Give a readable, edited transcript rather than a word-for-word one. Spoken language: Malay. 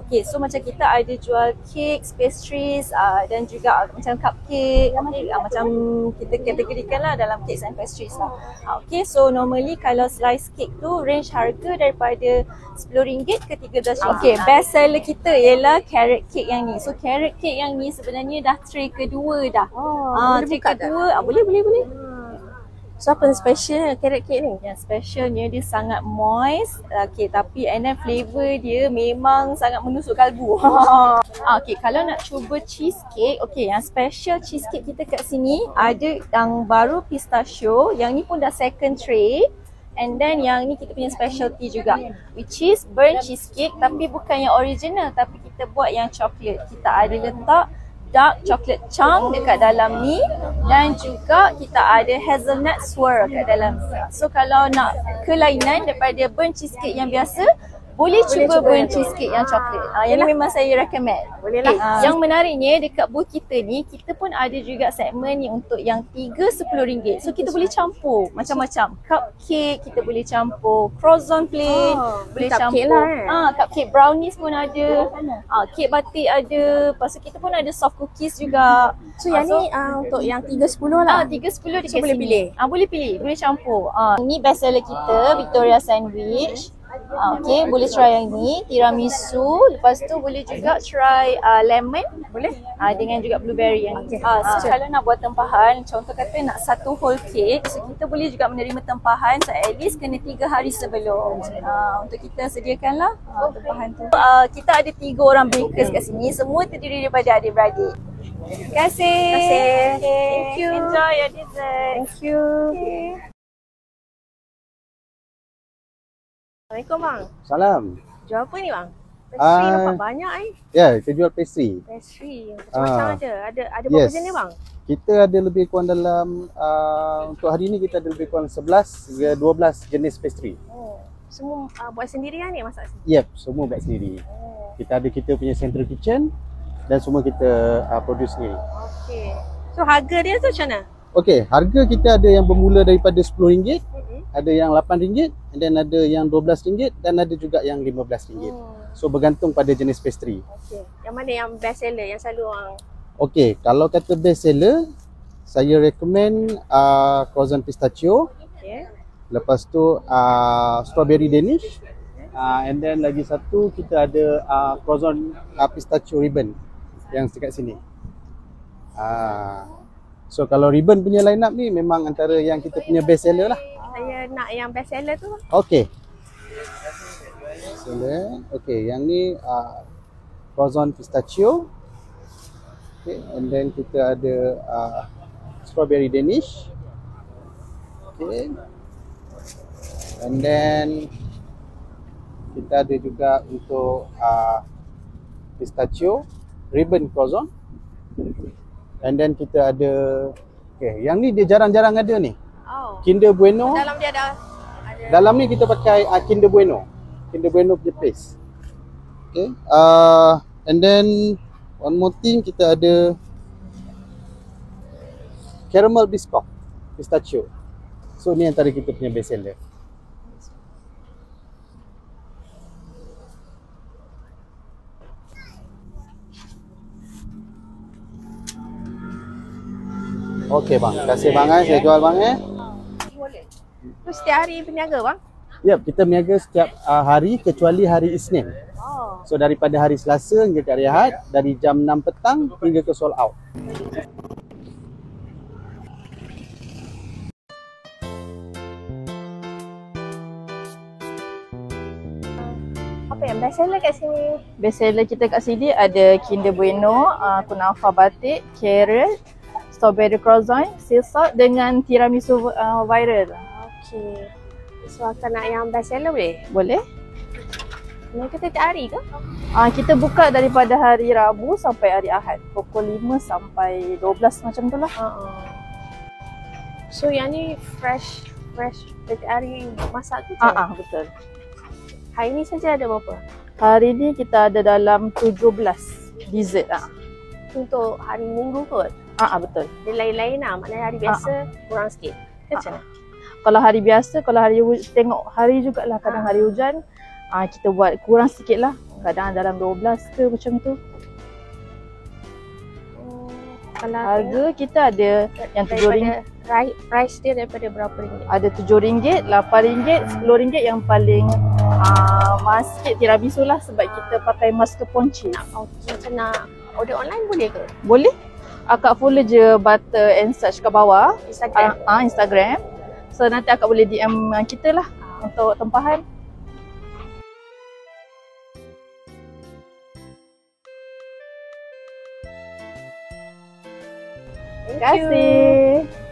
Okay, so macam kita ada jual cakes, pastries dan juga macam cupcake, macam kita kategorikan lah dalam cakes and pastries lah. Okay, so normally kalau slice cake tu range harga daripada RM10 ke RM13. Okay, best seller kita ialah carrot cake yang ni. So carrot cake yang ni sebenarnya dah tray kedua dah. Tray kedua, boleh. So apa special carrot cake ni? Yang specialnya dia sangat moist. Okay, tapi and then flavor dia memang sangat menusuk kalbu. Okay, kalau nak cuba cheesecake, okay, yang special cheesecake kita kat sini ada yang baru pistachio, yang ni pun dah second tray. And then yang ni kita punya specialty juga, which is burnt cheesecake, tapi bukan yang original, tapi kita buat yang coklat. Kita ada letak dark chocolate chunk dekat dalam ni, dan juga kita ada hazelnut swirl kat dalam. So kalau nak kelainan daripada burnt cheesecake yang biasa, boleh cuba burnt cheesecake yang coklat. Yang ni memang saya recommend. Boleh lah. Yang menariknya dekat booth kita ni, kita pun ada juga segmen ni untuk yang 3 RM10. So kita boleh campur macam-macam. Cupcake kita boleh campur, croissant plain boleh campur lah, cupcake brownies pun ada, cake batik ada. Lepas tu kita pun ada soft cookies juga. So yang ni untuk yang 3-10 lah. 3-10 dekat so, boleh sini. pilih? Boleh pilih, boleh campur. Ni best seller kita, Victoria Sandwich. Okay, boleh try yang ni, tiramisu. Lepas tu boleh juga try lemon. Boleh? Dengan juga blueberry yang ni. So kalau nak buat tempahan, contoh kata nak satu whole cake, so kita boleh juga menerima tempahan. So at least kena 3 hari sebelum. Untuk kita sediakanlah tempahan tu. Kita ada 3 orang bakers kat sini. Semua terdiri daripada adik-beradik. Terima kasih. Okay. Thank you. Enjoy your dessert. Thank you. Okay. Assalamualaikum bang. Salam. Jual apa ni bang? Pastry nampak banyak Ya, kita jual pastry. Pastry. Macam-macam ada. Ada berapa jenis bang? Kita ada lebih kurang dalam untuk hari ni kita ada lebih kurang 11 hingga 12 jenis pastry. Semua buat sendiri kan ni, masak sendiri? Yep, semua buat sendiri. Kita ada kita punya central kitchen dan semua kita produce sendiri. Okey. So harga dia tu macam mana? Okey, harga kita ada yang bermula daripada RM10, ada yang RM8, and then ada yang RM12 dan ada juga yang RM15. So bergantung pada jenis pastry. Okey. Yang mana yang best seller yang selalu orang? Okey, kalau kata best seller, saya recommend croissant pistachio. Okey. Lepas tu strawberry danish. And then lagi satu kita ada croissant pistachio ribbon yang dekat sini. So kalau ribbon punya line up ni memang antara yang kita punya best seller lah. Saya nak yang best seller tu. Okey. Seller. Okey, yang ni croissant pistachio. Okay, and then kita ada strawberry danish. Okay. And then kita ada juga untuk pistachio ribbon croissant. And then kita ada, okay, yang ni dia jarang-jarang ada ni. Kinder Bueno. Dalam dia ada. Dalam ni kita pakai Kinder Bueno. Kinder Bueno punya paste. Okay. And then one more thing, kita ada caramel biscoff pistachio. So ni antara kita punya best seller. Okey bang, terima kasih bang saya jual bang Boleh. Tu setiap hari berniaga bang? Yep, kita berniaga setiap hari kecuali hari Isnin. So daripada hari Selasa hingga ke hari Ahad, dari jam 6 petang hingga ke sold out. Apa yang best seller kat sini? Best seller kita kat sini ada Kinder Bueno, kunafa batik, carrot, strawberry croissant, sea salt dengan tiramisu viral. Okey. So akan nak yang best seller boleh? Boleh? Mereka tiap hari ke? Kita buka daripada hari Rabu sampai hari Ahad, pukul 5 sampai 12 macam tu lah. So yang ni fresh setiap hari masak tu? Betul. Hari ni saja ada berapa? Hari ni kita ada dalam 17 dessert. Untuk hari Minggu kot? Betul. Dia lain-lain lah, maknanya hari biasa kurang sikit. Macam mana? Kalau hari biasa, kalau hari tengok hari jugalah, kadang hari hujan kita buat kurang sikit lah. kadang dalam 12 ke macam tu. Kalau Harga kita ada yang RM7, price dia daripada berapa ringgit? ada RM7, RM8, RM10 yang paling mahal sikit tiramisu lah sebab kita pakai mascarpone cheese. Macam nak order online boleh ke? Boleh. Akak follow je Butter and Such kat bawah. Instagram. Instagram. So nanti akak boleh DM kita lah untuk tempahan. Terima kasih.